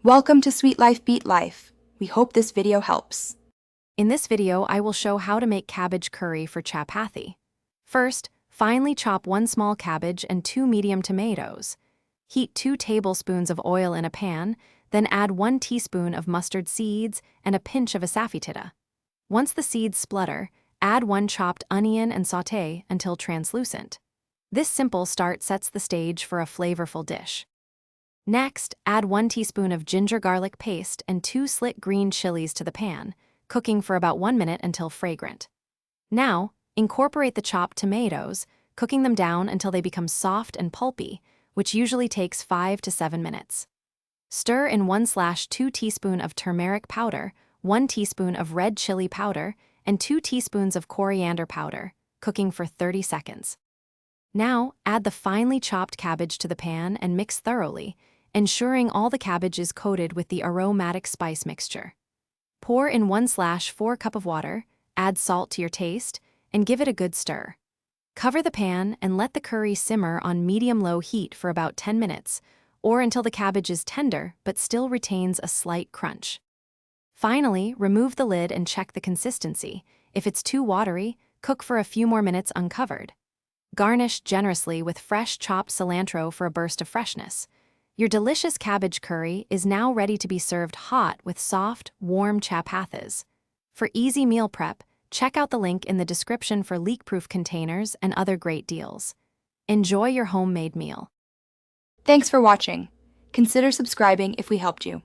Welcome to Sweet Life Beat Life. We hope this video helps. In this video, I will show how to make cabbage curry for chapathi. First, finely chop 1 small cabbage and 2 medium tomatoes. Heat 2 tablespoons of oil in a pan, then add 1 teaspoon of mustard seeds and a pinch of asafoetida. Once the seeds splutter, add 1 chopped onion and sauté until translucent. This simple start sets the stage for a flavorful dish. Next, add 1 teaspoon of ginger garlic paste and 2 slit green chilies to the pan, cooking for about 1 minute until fragrant. Now, incorporate the chopped tomatoes, cooking them down until they become soft and pulpy, which usually takes 5 to 7 minutes. Stir in 1/2 teaspoon of turmeric powder, 1 teaspoon of red chili powder, and 2 teaspoons of coriander powder, cooking for 30 seconds. Now, add the finely chopped cabbage to the pan and mix thoroughly, ensuring all the cabbage is coated with the aromatic spice mixture. Pour in 1/4 cup of water, add salt to your taste, and give it a good stir. Cover the pan and let the curry simmer on medium-low heat for about 10 minutes, or until the cabbage is tender but still retains a slight crunch. Finally, remove the lid and check the consistency. If it's too watery, cook for a few more minutes uncovered. Garnish generously with fresh chopped cilantro for a burst of freshness. Your delicious cabbage curry is now ready to be served hot with soft, warm chapathis. For easy meal prep, check out the link in the description for leak-proof containers and other great deals. Enjoy your homemade meal. Thanks for watching. Consider subscribing if we helped you.